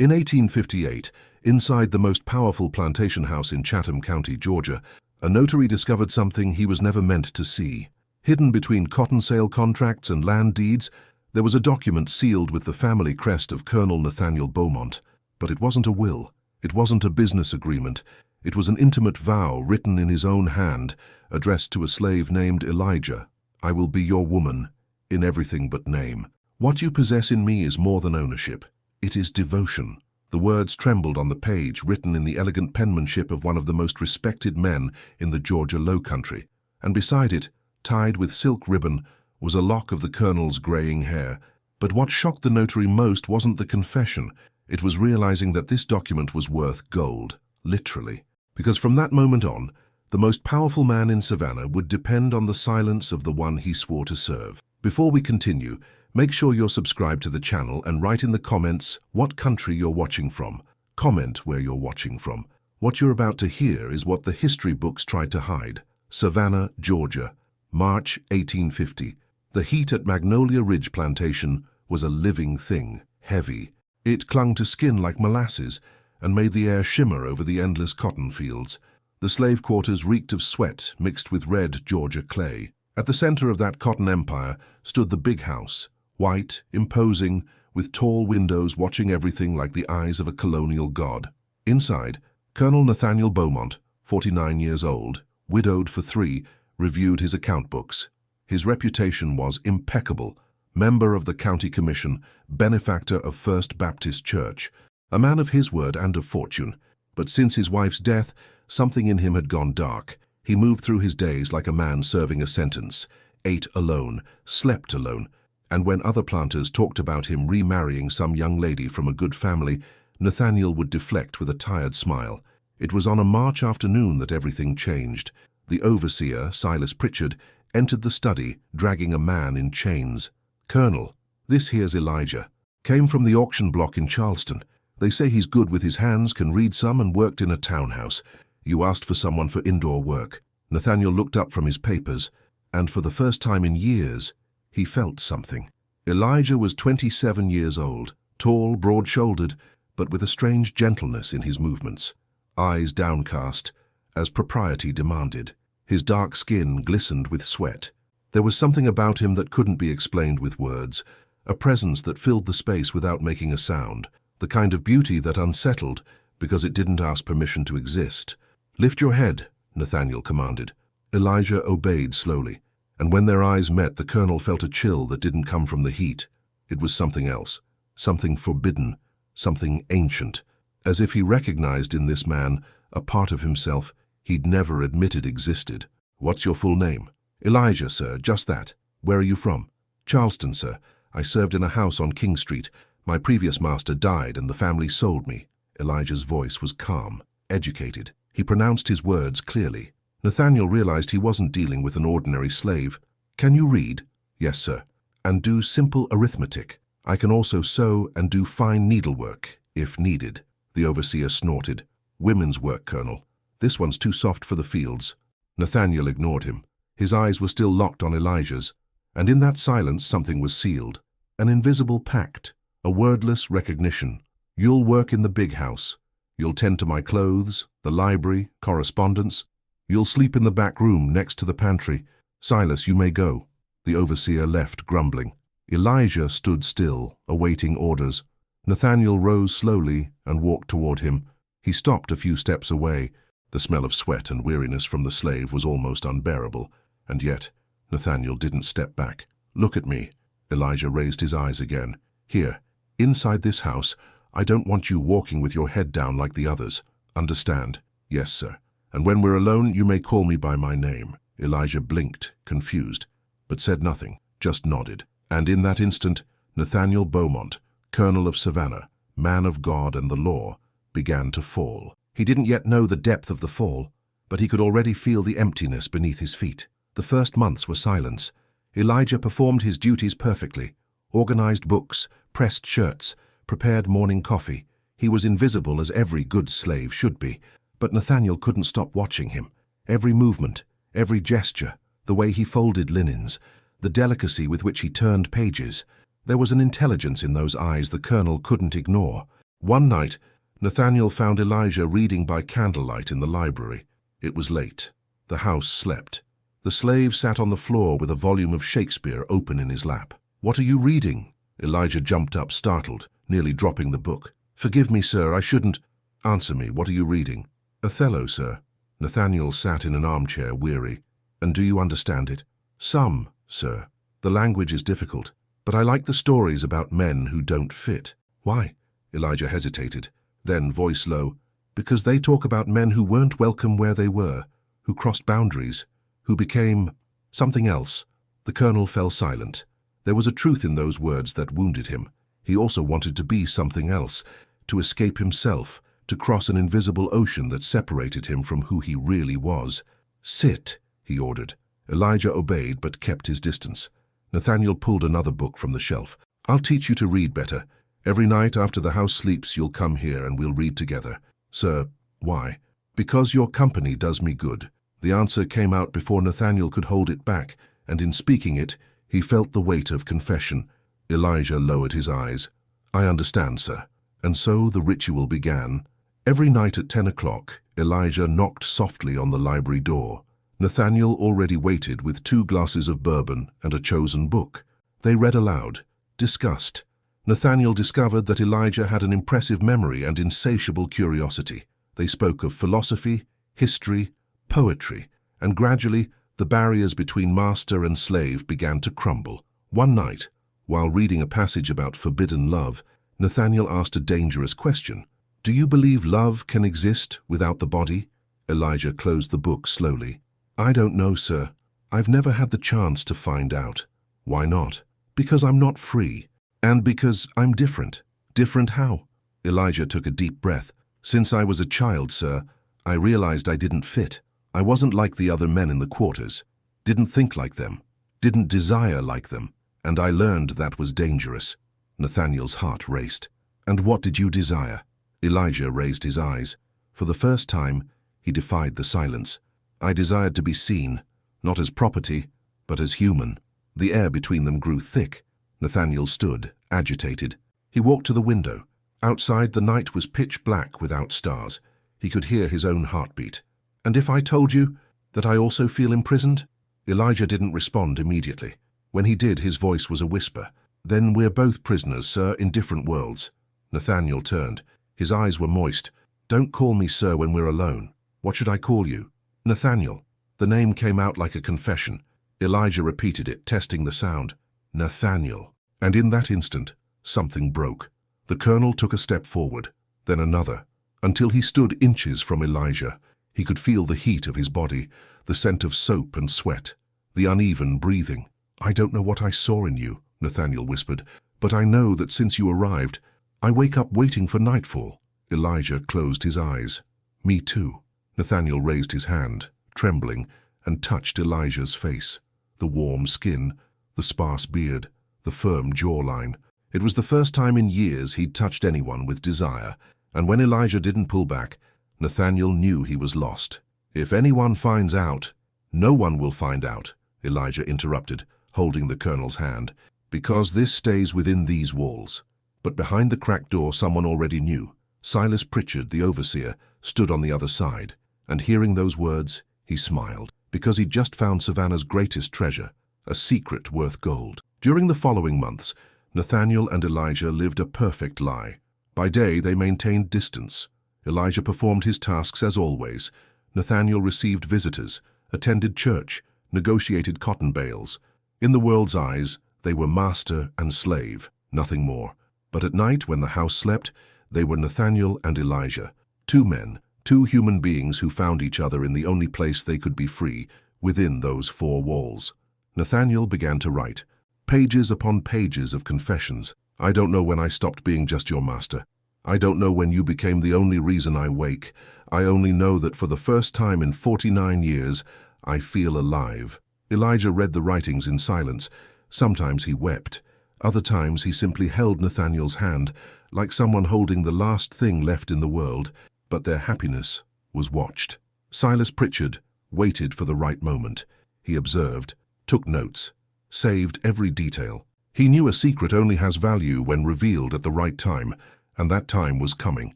In 1858, inside the most powerful plantation house in Chatham County, Georgia, a notary discovered something he was never meant to see. Hidden between cotton sale contracts and land deeds, there was a document sealed with the family crest of Colonel Nathaniel Beaumont. But it wasn't a will. It wasn't a business agreement. It was an intimate vow written in his own hand, addressed to a slave named Elijah. "I will be your woman, in everything but name. What you possess in me is more than ownership. It is devotion." The words trembled on the page, written in the elegant penmanship of one of the most respected men in the Georgia Low Country. And beside it, tied with silk ribbon, was a lock of the colonel's graying hair. But what shocked the notary most wasn't the confession. It was realizing that this document was worth gold, literally. Because from that moment on, the most powerful man in Savannah would depend on the silence of the one he swore to serve. Before we continue, make sure you're subscribed to the channel and write in the comments what country you're watching from. Comment where you're watching from. What you're about to hear is what the history books tried to hide. Savannah, Georgia, March 1850. The heat at Magnolia Ridge Plantation was a living thing, heavy. It clung to skin like molasses and made the air shimmer over the endless cotton fields. The slave quarters reeked of sweat mixed with red Georgia clay. At the center of that cotton empire stood the big house, white, imposing, with tall windows watching everything like the eyes of a colonial god. Inside, Colonel Nathaniel Beaumont, 49 years old, widowed for 3, reviewed his account books. His reputation was impeccable, member of the county commission, benefactor of First Baptist Church, a man of his word and of fortune. But since his wife's death, something in him had gone dark. He moved through his days like a man serving a sentence, ate alone, slept alone, and when other planters talked about him remarrying some young lady from a good family, Nathaniel would deflect with a tired smile. It was on a March afternoon that everything changed. The overseer, Silas Pritchard, entered the study, dragging a man in chains. "Colonel, this here's Elijah. Came from the auction block in Charleston. They say he's good with his hands, can read some, and worked in a townhouse. You asked for someone for indoor work." Nathaniel looked up from his papers, and for the first time in years, he felt something. Elijah was 27 years old, tall, broad-shouldered, but with a strange gentleness in his movements, eyes downcast, as propriety demanded. His dark skin glistened with sweat. There was something about him that couldn't be explained with words, a presence that filled the space without making a sound, the kind of beauty that unsettled because it didn't ask permission to exist. "Lift your head," Nathaniel commanded. Elijah obeyed slowly, and when their eyes met, the colonel felt a chill that didn't come from the heat. It was something else, something forbidden, something ancient, as if he recognized in this man a part of himself he'd never admitted existed. "What's your full name?" "Elijah, sir, just that." "Where are you from?" "Charleston, sir. I served in a house on King Street. My previous master died and the family sold me." Elijah's voice was calm, educated. He pronounced his words clearly. Nathaniel realized he wasn't dealing with an ordinary slave. "Can you read?" "Yes, sir." "And do simple arithmetic?" "I can also sew and do fine needlework, if needed." The overseer snorted. "Women's work, Colonel. This one's too soft for the fields." Nathaniel ignored him. His eyes were still locked on Elijah's, and in that silence something was sealed. An invisible pact, a wordless recognition. "You'll work in the big house. You'll tend to my clothes, the library, correspondence. You'll sleep in the back room next to the pantry. Silas, you may go." The overseer left, grumbling. Elijah stood still, awaiting orders. Nathaniel rose slowly and walked toward him. He stopped a few steps away. The smell of sweat and weariness from the slave was almost unbearable, and yet Nathaniel didn't step back. "Look at me." Elijah raised his eyes again. "Here, inside this house, I don't want you walking with your head down like the others. Understand?" "Yes, sir. And when we're alone, you may call me by my name." Elijah blinked, confused, but said nothing, just nodded. And in that instant, Nathaniel Beaumont, Colonel of Savannah, man of God and the law, began to fall. He didn't yet know the depth of the fall, but he could already feel the emptiness beneath his feet. The first months were silence. Elijah performed his duties perfectly, organized books, pressed shirts, prepared morning coffee. He was invisible as every good slave should be, but Nathaniel couldn't stop watching him. Every movement, every gesture, the way he folded linens, the delicacy with which he turned pages. There was an intelligence in those eyes the colonel couldn't ignore. One night, Nathaniel found Elijah reading by candlelight in the library. It was late. The house slept. The slave sat on the floor with a volume of Shakespeare open in his lap. "What are you reading?" Elijah jumped up, startled, nearly dropping the book. "Forgive me, sir, I shouldn't—" "Answer me, what are you reading?" "Othello, sir." Nathaniel sat in an armchair, weary. "And do you understand it?" "Some, sir. The language is difficult, but I like the stories about men who don't fit." "Why?" Elijah hesitated, then, voice low, "Because they talk about men who weren't welcome where they were, who crossed boundaries, who became something else." The colonel fell silent. There was a truth in those words that wounded him. He also wanted to be something else, to escape himself, to cross an invisible ocean that separated him from who he really was. "Sit," he ordered. Elijah obeyed but kept his distance. Nathaniel pulled another book from the shelf. "I'll teach you to read better. Every night after the house sleeps, you'll come here and we'll read together." "Sir, why?" "Because your company does me good." The answer came out before Nathaniel could hold it back, and in speaking it, he felt the weight of confession. Elijah lowered his eyes. "I understand, sir." And so the ritual began. Every night at 10 o'clock, Elijah knocked softly on the library door. Nathaniel already waited with 2 glasses of bourbon and a chosen book. They read aloud, discussed. Nathaniel discovered that Elijah had an impressive memory and insatiable curiosity. They spoke of philosophy, history, poetry, and gradually the barriers between master and slave began to crumble. One night, while reading a passage about forbidden love, Nathaniel asked a dangerous question. "Do you believe love can exist without the body?" Elijah closed the book slowly. "I don't know, sir. I've never had the chance to find out." "Why not?" "Because I'm not free. And because I'm different." "Different how?" Elijah took a deep breath. "Since I was a child, sir, I realized I didn't fit. I wasn't like the other men in the quarters. Didn't think like them. Didn't desire like them. And I learned that was dangerous." Nathaniel's heart raced. "And what did you desire?" Elijah raised his eyes. For the first time, he defied the silence. "I desired to be seen, not as property, but as human." The air between them grew thick. Nathaniel stood, agitated. He walked to the window. Outside, the night was pitch black without stars. He could hear his own heartbeat. "And if I told you that I also feel imprisoned?" Elijah didn't respond immediately. When he did, his voice was a whisper. "Then we're both prisoners, sir, in different worlds." Nathaniel turned. His eyes were moist. "Don't call me sir when we're alone. What should I call you?" "Nathaniel." The name came out like a confession. Elijah repeated it, testing the sound. "Nathaniel." And in that instant, something broke. The colonel took a step forward, then another, until he stood inches from Elijah. He could feel the heat of his body, the scent of soap and sweat, the uneven breathing. "I don't know what I saw in you," Nathaniel whispered, "but I know that since you arrived, I wake up waiting for nightfall." Elijah closed his eyes. "Me too." Nathaniel raised his hand, trembling, and touched Elijah's face. The warm skin, the sparse beard, the firm jawline. It was the first time in years he'd touched anyone with desire, and when Elijah didn't pull back, Nathaniel knew he was lost. "If anyone finds out—" "No one will find out," Elijah interrupted, holding the colonel's hand, "because this stays within these walls." But behind the cracked door someone already knew. Silas Pritchard, the overseer, stood on the other side, and hearing those words, he smiled, because he'd just found Savannah's greatest treasure, a secret worth gold. During the following months, Nathaniel and Elijah lived a perfect lie. By day, they maintained distance. Elijah performed his tasks as always. Nathaniel received visitors, attended church, negotiated cotton bales. In the world's eyes, they were master and slave, nothing more. But at night, when the house slept, they were Nathaniel and Elijah, 2 men, 2 human beings who found each other in the only place they could be free, within those 4 walls. Nathaniel began to write, pages upon pages of confessions. "I don't know when I stopped being just your master. I don't know when you became the only reason I wake. I only know that for the first time in 49 years, I feel alive." Elijah read the writings in silence. Sometimes he wept. Other times he simply held Nathaniel's hand, like someone holding the last thing left in the world, but their happiness was watched. Silas Pritchard waited for the right moment. He observed, took notes, saved every detail. He knew a secret only has value when revealed at the right time, and that time was coming.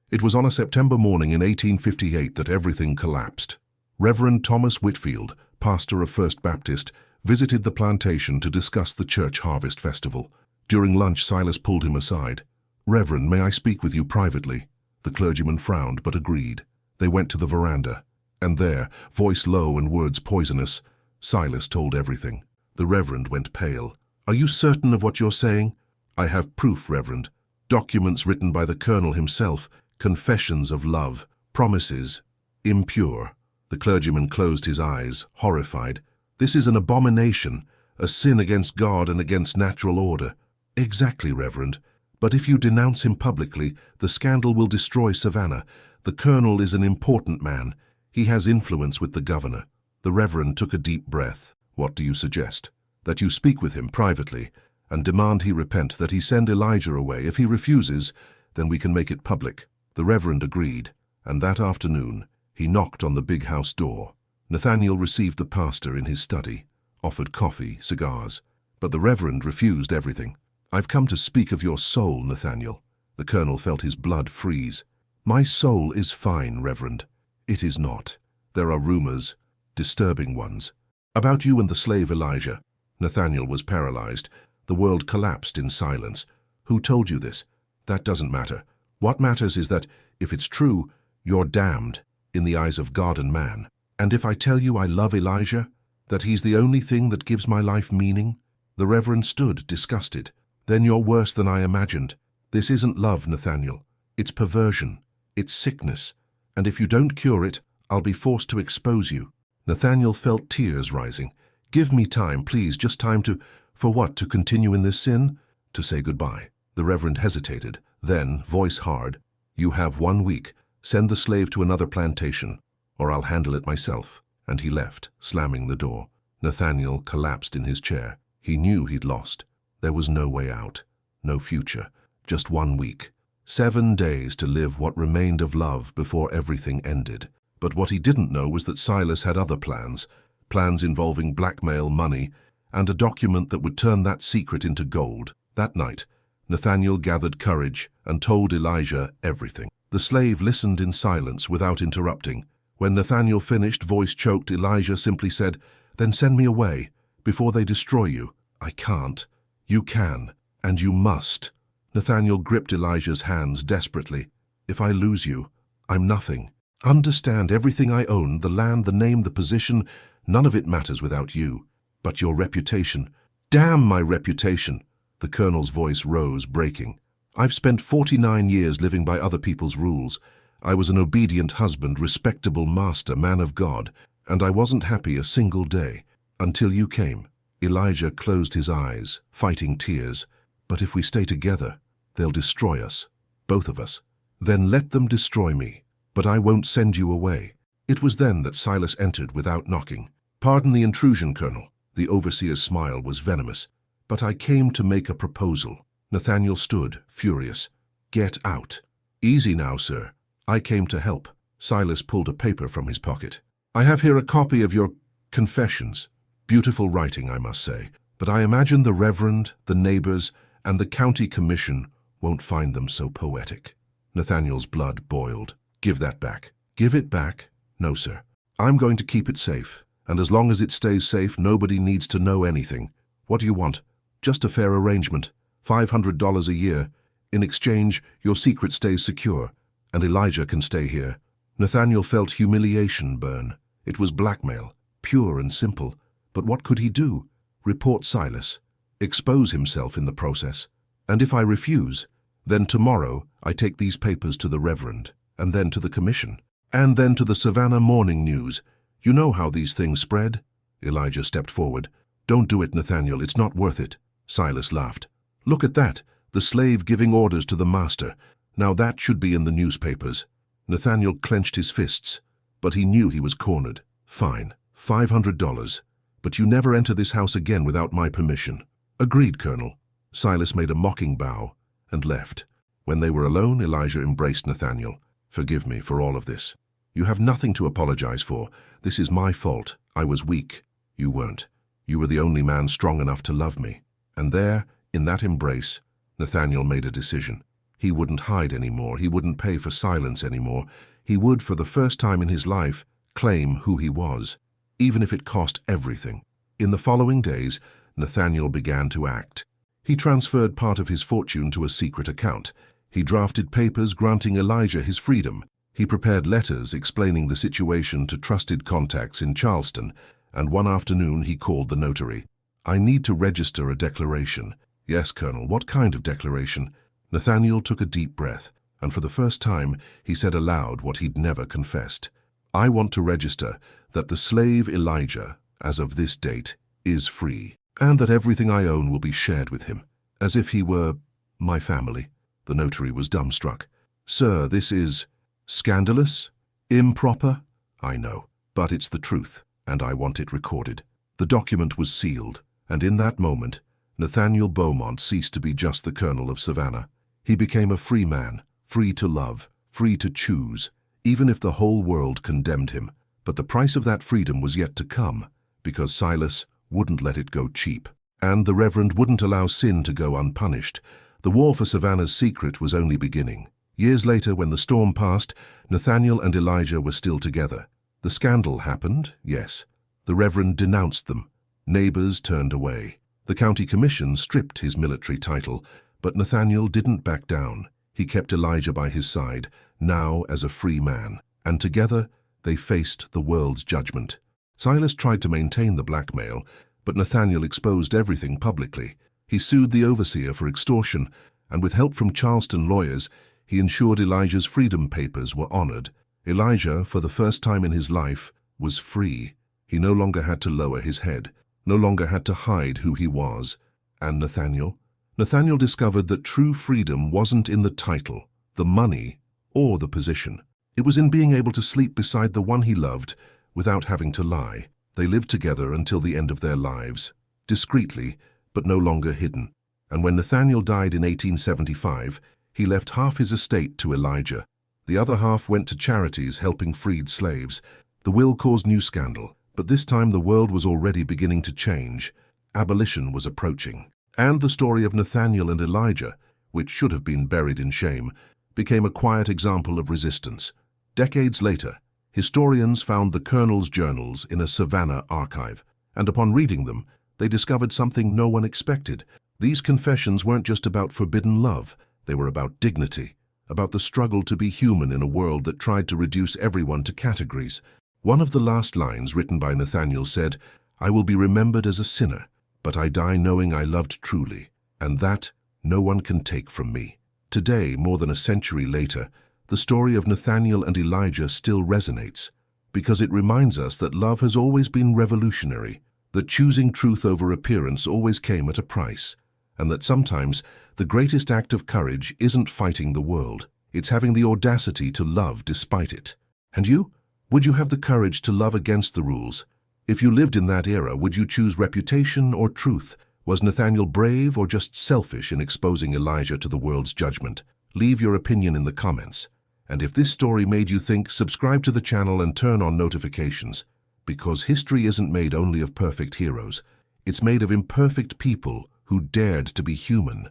It was on a September morning in 1858 that everything collapsed. Reverend Thomas Whitfield, pastor of First Baptist, visited the plantation to discuss the church harvest festival. During lunch, Silas pulled him aside. "Reverend, may I speak with you privately?" The clergyman frowned, but agreed. They went to the veranda, and there, voice low and words poisonous, Silas told everything. The Reverend went pale. "Are you certain of what you're saying?" "I have proof, Reverend. Documents written by the colonel himself, confessions of love, promises, impure." The clergyman closed his eyes, horrified. "This is an abomination, a sin against God and against natural order." "Exactly, Reverend. But if you denounce him publicly, the scandal will destroy Savannah. The colonel is an important man. He has influence with the governor." The Reverend took a deep breath. "What do you suggest?" "That you speak with him privately and demand he repent, that he send Elijah away. If he refuses, then we can make it public." The Reverend agreed, and that afternoon he knocked on the big house door. Nathaniel received the pastor in his study, offered coffee, cigars, but the Reverend refused everything. "I've come to speak of your soul, Nathaniel." The colonel felt his blood freeze. "My soul is fine, Reverend." "It is not. There are rumors, disturbing ones, about you and the slave Elijah." Nathaniel was paralyzed. The world collapsed in silence. "Who told you this?" "That doesn't matter. What matters is that, if it's true, you're damned in the eyes of God and man. And if I tell you I love Elijah, that he's the only thing that gives my life meaning?" The Reverend stood, disgusted. "Then you're worse than I imagined. This isn't love, Nathaniel. It's perversion. It's sickness. And if you don't cure it, I'll be forced to expose you." Nathaniel felt tears rising. "Give me time, please, just time to—" "For what, to continue in this sin?" "To say goodbye." The Reverend hesitated. Then, voice hard, "You have 1 week. Send the slave to another plantation, or I'll handle it myself." And he left, slamming the door. Nathaniel collapsed in his chair. He knew he'd lost. There was no way out, no future, just 1 week. 7 days to live what remained of love before everything ended. But what he didn't know was that Silas had other plans, plans involving blackmail, money, and a document that would turn that secret into gold. That night, Nathaniel gathered courage and told Elijah everything. The slave listened in silence without interrupting. When Nathaniel finished, voice choked, Elijah simply said, "Then send me away, before they destroy you." "I can't." "You can, and you must." Nathaniel gripped Elijah's hands desperately. "If I lose you, I'm nothing. Understand, everything I own, the land, the name, the position, none of it matters without you. But your reputation—" "Damn my reputation!" The colonel's voice rose, breaking. "I've spent 49 years living by other people's rules. I was an obedient husband, respectable master, man of God, and I wasn't happy a single day, until you came." Elijah closed his eyes, fighting tears. "But if we stay together, they'll destroy us, both of us. Then let them destroy me, but I won't send you away." It was then that Silas entered without knocking. "Pardon the intrusion, Colonel." The overseer's smile was venomous. "But I came to make a proposal." Nathaniel stood, furious. "Get out." "Easy now, sir. I came to help." Silas pulled a paper from his pocket. "I have here a copy of your confessions. Beautiful writing, I must say. But I imagine the Reverend, the neighbors, and the county commission won't find them so poetic." Nathaniel's blood boiled. "Give that back." "Give it back?" "No, sir. I'm going to keep it safe. And as long as it stays safe, nobody needs to know anything. What do you want?" "Just a fair arrangement. $500 a year. In exchange, your secret stays secure, and Elijah can stay here." Nathaniel felt humiliation burn. It was blackmail, pure and simple. But what could he do? Report Silas? Expose himself in the process? "And if I refuse, then tomorrow I take these papers to the Reverend, and then to the commission, and then to the Savannah Morning News. You know how these things spread." Elijah stepped forward. "Don't do it, Nathaniel. It's not worth it." Silas laughed. "Look at that, the slave giving orders to the master. Now that should be in the newspapers." Nathaniel clenched his fists, but he knew he was cornered. "Fine, $500. But you never enter this house again without my permission." "Agreed, Colonel." Silas made a mocking bow and left. When they were alone, Elijah embraced Nathaniel. "Forgive me for all of this. You have nothing to apologize for. This is my fault. I was weak. You weren't. You were the only man strong enough to love me." And there, in that embrace, Nathaniel made a decision. He wouldn't hide anymore. He wouldn't pay for silence anymore. He would, for the first time in his life, claim who he was, even if it cost everything. In the following days, Nathaniel began to act. He transferred part of his fortune to a secret account. He drafted papers granting Elijah his freedom. He prepared letters explaining the situation to trusted contacts in Charleston, and one afternoon he called the notary. "I need to register a declaration." "Yes, Colonel, what kind of declaration?" Nathaniel took a deep breath, and for the first time he said aloud what he'd never confessed. "I want to register that the slave Elijah, as of this date, is free, and that everything I own will be shared with him, as if he were my family." The notary was dumbstruck. "Sir, this is scandalous, improper." "I know, but it's the truth, and I want it recorded." The document was sealed, and in that moment, Nathaniel Beaumont ceased to be just the Colonel of Savannah. He became a free man, free to love, free to choose, even if the whole world condemned him. But the price of that freedom was yet to come, because Silas wouldn't let it go cheap, and the Reverend wouldn't allow sin to go unpunished. The war for Savannah's secret was only beginning. Years later, when the storm passed, Nathaniel and Elijah were still together. The scandal happened, yes. The Reverend denounced them. Neighbors turned away. The county commission stripped his military title, but Nathaniel didn't back down. He kept Elijah by his side, now as a free man, and together they faced the world's judgment. Silas tried to maintain the blackmail, but Nathaniel exposed everything publicly. He sued the overseer for extortion, and with help from Charleston lawyers, he ensured Elijah's freedom papers were honored. Elijah, for the first time in his life, was free. He no longer had to lower his head, no longer had to hide who he was. And Nathaniel discovered that true freedom wasn't in the title, the money, or the position. It was in being able to sleep beside the one he loved without having to lie. They lived together until the end of their lives, discreetly, but no longer hidden. And when Nathaniel died in 1875, he left half his estate to Elijah. The other half went to charities helping freed slaves. The will caused new scandal, but this time the world was already beginning to change. Abolition was approaching. And the story of Nathaniel and Elijah, which should have been buried in shame, became a quiet example of resistance. Decades later, historians found the Colonel's journals in a Savannah archive, and upon reading them, they discovered something no one expected. These confessions weren't just about forbidden love, they were about dignity, about the struggle to be human in a world that tried to reduce everyone to categories. One of the last lines written by Nathaniel said, "I will be remembered as a sinner, but I die knowing I loved truly, and that no one can take from me." Today, more than a century later, the story of Nathaniel and Elijah still resonates, because it reminds us that love has always been revolutionary, that choosing truth over appearance always came at a price, and that sometimes the greatest act of courage isn't fighting the world, it's having the audacity to love despite it. And you? Would you have the courage to love against the rules? If you lived in that era, would you choose reputation or truth? Was Nathaniel brave or just selfish in exposing Elijah to the world's judgment? Leave your opinion in the comments. And if this story made you think, subscribe to the channel and turn on notifications. Because history isn't made only of perfect heroes. It's made of imperfect people who dared to be human.